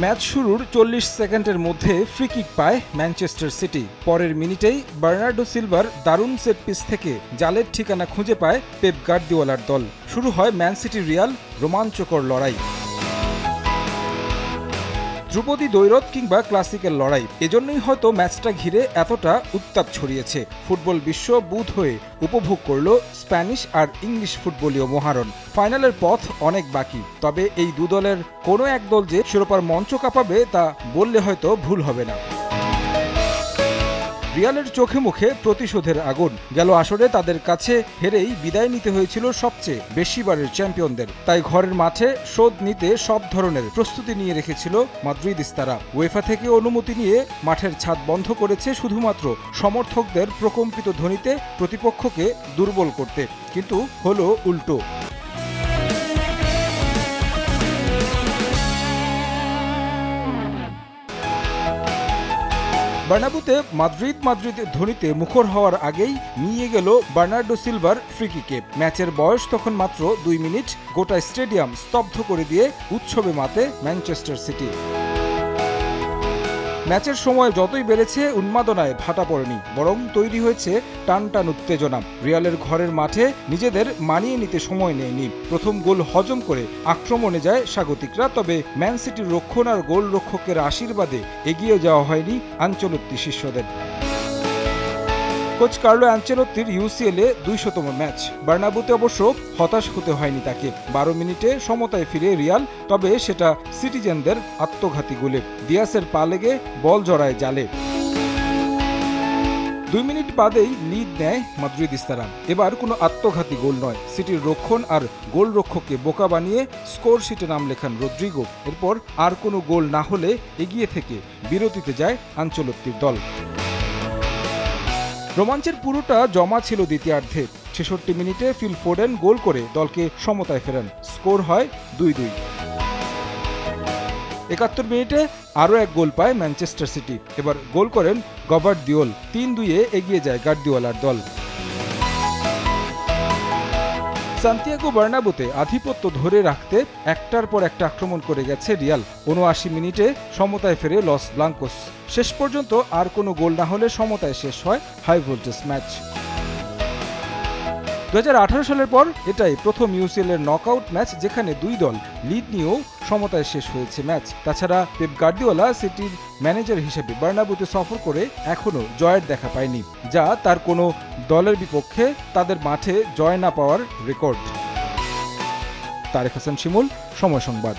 Match শুরুর ৪০ সেকেন্ডের মধ্যে ফ্রি কিক পায় ম্যানচেস্টার সিটি। পরের মিনিটেই বার্নার্ডো সিলভার দারুণ সেট পিস থেকে জালের ঠিকানা খুঁজে পায় পেপ গার্দিওলার দল। শুরু হয় ম্যান সিটি রিয়াল রোমাঞ্চকর লড়াই। ধ্রুপদী দ্বৈরথ কিংবা ক্লাসিকের লড়াই, এজন্যই হয়তো ম্যাচটা ঘিরে এতটা উত্তাপ ছড়িয়েছে। ফুটবল বিশ্ব বুঁদ হয়ে উপভোগ করল স্প্যানিশ আর ইংলিশ ফুটবলীয় মহারণ। ফাইনালের পথ অনেক বাকি, তবে এই দু দলের কোনো এক দল যে শিরোপার মঞ্চ কাঁপাবে তা বললে হয়তো ভুল হবে না। রিয়ালের চোখে মুখে প্রতিশোধের আগুন। গেল আসরে তাদের কাছে হেরেই বিদায় নিতে হয়েছিল সবচেয়ে বেশিবারের চ্যাম্পিয়নদের, তাই ঘরের মাঠে শোধ নিতে সব ধরনের প্রস্তুতি নিয়ে রেখেছিল মাদ্রিদিস্তারা। উয়েফা থেকে অনুমতি নিয়ে মাঠের ছাদ বন্ধ করেছে শুধুমাত্র সমর্থকদের প্রকম্পিত ধ্বনিতে প্রতিপক্ষকে দুর্বল করতে, কিন্তু হলো উল্টো। বার্নাবুতে মাদ্রিদ ধ্বনিতে মুখর হওয়ার আগেই নিয়ে গেল বার্নার্ডো সিলভার ফ্রি কিকে। ম্যাচের বয়স তখন মাত্র ২ মিনিট। গোটা স্টেডিয়াম স্তব্ধ করে দিয়ে উৎসবে মাতে ম্যানচেস্টার সিটি। ম্যাচের সময় যতই বেড়েছে উন্মাদনায় ভাটা পড়েনি, বরং তৈরি হয়েছে টানটান উত্তেজনা। রিয়ালের ঘরের মাঠে নিজেদের মানিয়ে নিতে সময় নেয়নি। প্রথম গোল হজম করে আক্রমণে যায় স্বাগতিকরা, তবে ম্যান সিটির রক্ষণ আর গোলরক্ষকের আশীর্বাদে এগিয়ে যাওয়া হয়নি আনচেলত্তি শিষ্যদের। কোচ কার্লো আনচেলত্তির ইউসিএলে ২০০তম ম্যাচ। বার্নাবুতে অবশ্য হতাশ হতে হয়নি তাকে। ১২ মিনিটে সমতায় ফিরে রিয়াল, তবে সেটা সিটিজেনদের আত্মঘাতী গোলে। দিয়াসের পা লেগে বল জড়ায় জালে। ২ মিনিট বাদেই লিড নেয় মাদ্রিদিস্তারা। এবার কোনো আত্মঘাতী গোল নয়, সিটির রক্ষণ আর গোলরক্ষককে বোকা বানিয়ে স্কোর শিটে নাম লেখান রদ্রিগো। এরপর আর কোনো গোল না হলে এগিয়ে থেকে বিরতিতে যায় আনচেলত্তির দল। রোমাঞ্চের পুরোটা জমা ছিল দ্বিতীয়ার্ধে। ৬৬ মিনিটে ফিল ফোডেন গোল করে দলকে সমতায় ফেরান। স্কোর হয় ২-২। ৭১ মিনিটে আরও এক গোল পায় ম্যানচেস্টার সিটি। এবার গোল করেন গবার্দিওল। ৩-২-এ এগিয়ে যায় গার্দিওলার দল। সান্তিয়াগো বার্নাবুতে আধিপত্য ধরে রাখতে একটার পর একটা আক্রমণ করে গেছে রিয়াল। ৭৯ মিনিটে সমতায় ফেরে লস ব্লাঙ্কোস। শেষ পর্যন্ত আর কোনো গোল না হলে সমতায় শেষ হয় হাই ভোল্টেজ ম্যাচ। ২০১৮ সালের পর এটাই প্রথম ইউসিএলের নকআউট ম্যাচ যেখানে দুই দল লিড নিয়েও সমতায় শেষ হয়েছে ম্যাচ। তাছাড়া পেপ গার্দিওলা সিটির ম্যানেজার হিসেবে বার্নাবুতে সফর করে এখনও জয়ের দেখা পায়নি, যা তার কোনো দলের বিপক্ষে তাদের মাঠে জয় না পাওয়ার রেকর্ড। তারেক হাসান শিমুল, সময় সংবাদ।